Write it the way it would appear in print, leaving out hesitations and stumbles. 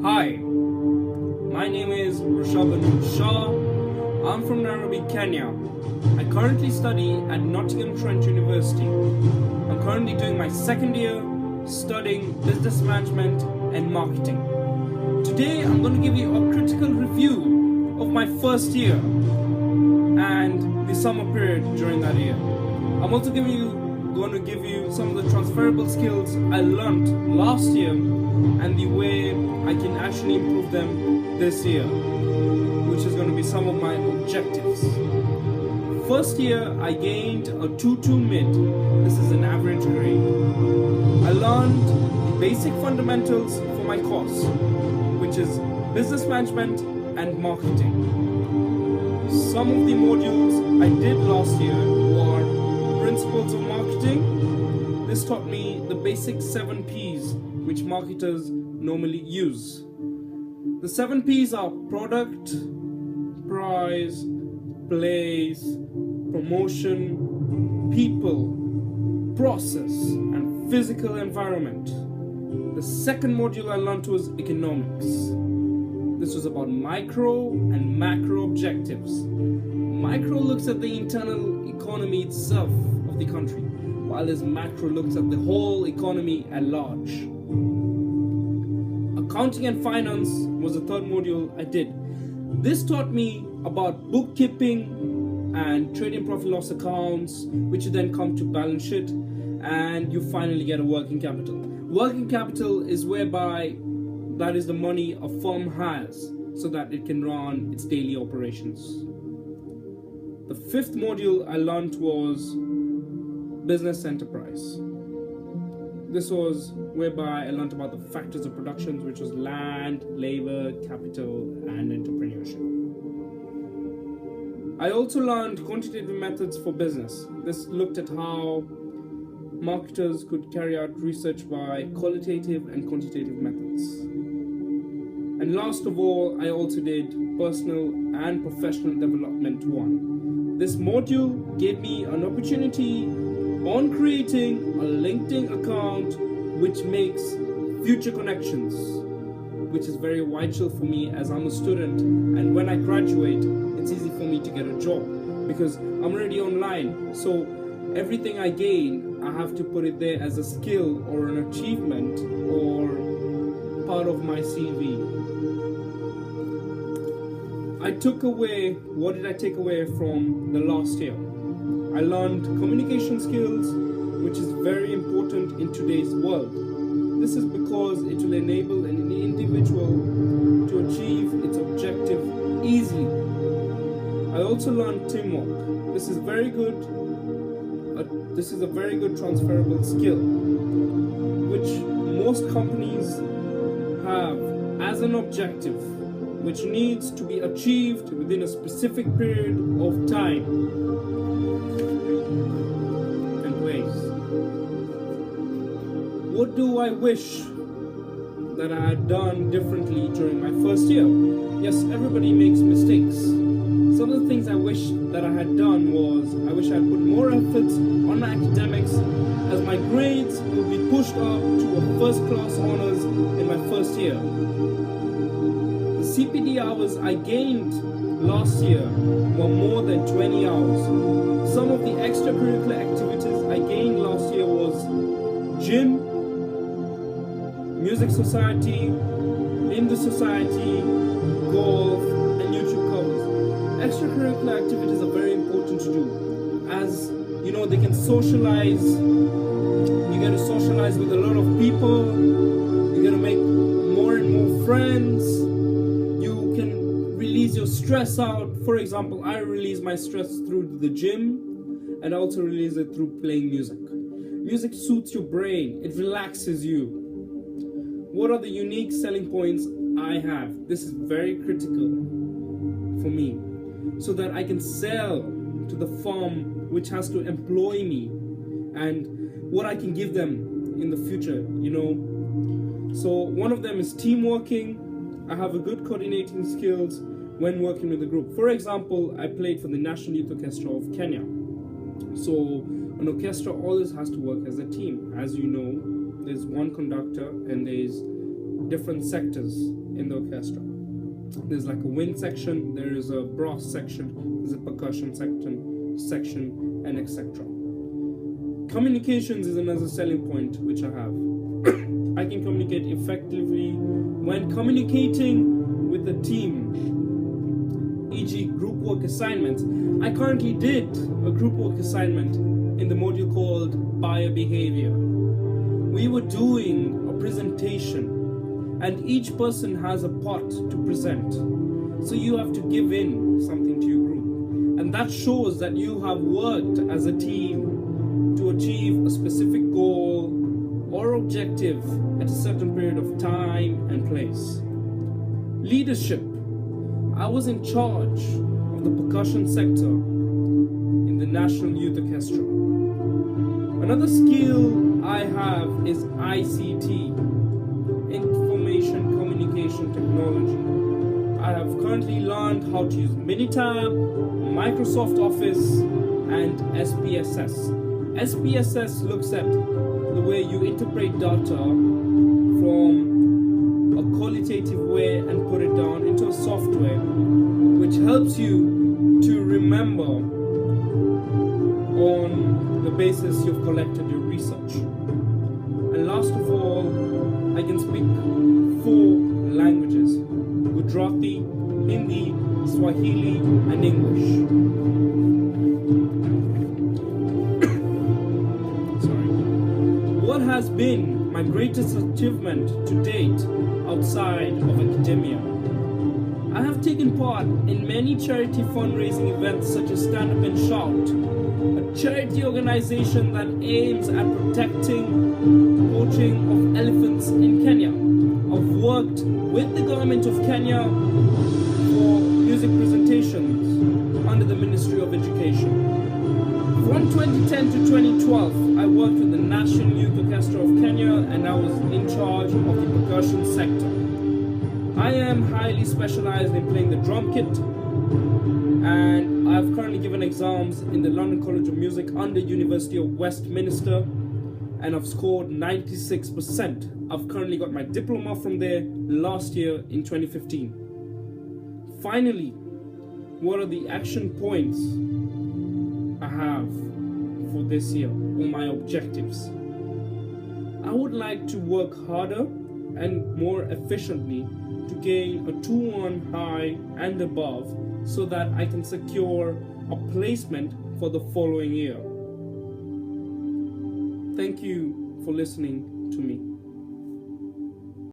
Hi, my name is Rishabh Shah. I'm from Nairobi, Kenya. I currently study at Nottingham Trent University. I'm currently doing my second year studying business management and marketing. Today I'm going to give you a critical review of my first year and the summer period during that year. I'm also going to give you some of the transferable skills I learned last year and the way I can actually improve them this year, which is going to be some of my objectives. First year I gained a 2.2 mid. This is an average grade. I learned the basic fundamentals for my course, which is business management and marketing. Some of the modules I did last year were principles of marketing. This taught me the basic 7 P's which marketers normally use. The 7 P's are product, price, place, promotion, people, process, and physical environment. The second module I learned was economics. This was about micro and macro objectives. Micro looks at the internal economy itself of the country, while this macro looks at the whole economy at large. Accounting and finance was the third module I did. This taught me about bookkeeping and trading profit loss accounts, which you then come to balance sheet, and you finally get a working capital. Working capital is whereby that is the money a firm has so that it can run its daily operations. The fifth module I learned was business enterprise. This was whereby I learned about the factors of production, which was land, labor, capital, and entrepreneurship. I also learned quantitative methods for business. This looked at how marketers could carry out research by qualitative and quantitative methods. And last of all, I also did personal and professional development 1. This module gave me an opportunity on creating a LinkedIn account which makes future connections, which is very vital for me as I'm a student, and when I graduate it's easy for me to get a job because I'm already online. So everything I gain, I have to put it there as a skill or an achievement or part of my CV. What did I take away from the last year? I learned communication skills, which is very important in today's world. This is because it will enable an individual to achieve its objective easily. I also learned teamwork. This is very good. This is a very good transferable skill, which most companies have as an objective, which needs to be achieved within a specific period of time and ways. What do I wish that I had done differently during my first year? Yes, everybody makes mistakes. Some of the things I wish that I had done was, I wish I had put more efforts on my academics, as my grades would be pushed up to a first-class honors in my first year. The CPD hours I gained last year were more than 20 hours. Some of the extracurricular activities I gained last year was gym, music society, Hindu society, golf, and YouTube covers. Extracurricular activities are very important to do, as you know, they can socialize. You get to socialize with a lot of people. You're gonna make more and more friends. You can release your stress out. For example, I release my stress through the gym, and I also release it through playing music. Music soothes your brain. It relaxes you. What are the unique selling points I have? This is very critical for me, so that I can sell to the firm which has to employ me, and what I can give them in the future, you know. So one of them is team working. I have a good coordinating skills when working with a group. For example, I played for the National Youth Orchestra of Kenya. So an orchestra always has to work as a team. As you know, there's one conductor and there's different sectors in the orchestra. There's like a wind section, there is a brass section, there's a percussion section, and etc. Communications is another selling point which I have. I can communicate effectively when communicating with the team, e.g. group work assignments. I currently did a group work assignment in the module called Biobehavior. We were doing a presentation and each person has a part to present. So you have to give in something to your group. And that shows that you have worked as a team to achieve a specific goal or objective at a certain period of time and place. Leadership. I was in charge of the percussion sector in the National Youth Orchestra. Another skill I have is ICT, Information Communication Technology. I have currently learned how to use Minitab, Microsoft Office, and SPSS. SPSS looks at the way you interpret data from a qualitative way and put it down into a software which helps you to remember on the basis you've collected your research. And last of all, I can speak 4 languages: Gujarati, Hindi, Swahili, and English. What has been my greatest achievement to date outside of academia? I have taken part in many charity fundraising events such as Stand Up and Shout, a charity organization that aims at protecting poaching of elephants in Kenya. I've worked with the government of Kenya for music presentations under the Ministry of Education. From 2010 to 2012, I worked with the National Youth Orchestra of Kenya and I was in charge of the percussion sector. I am highly specialized in playing the drum kit and I've currently given exams in the London College of Music under University of Westminster and I've scored 96%. I've currently got my diploma from there last year in 2015. Finally, what are the action points I have for this year, or my objectives? I would like to work harder and more efficiently to gain a 2-1 high and above so that I can secure a placement for the following year. Thank you for listening to me.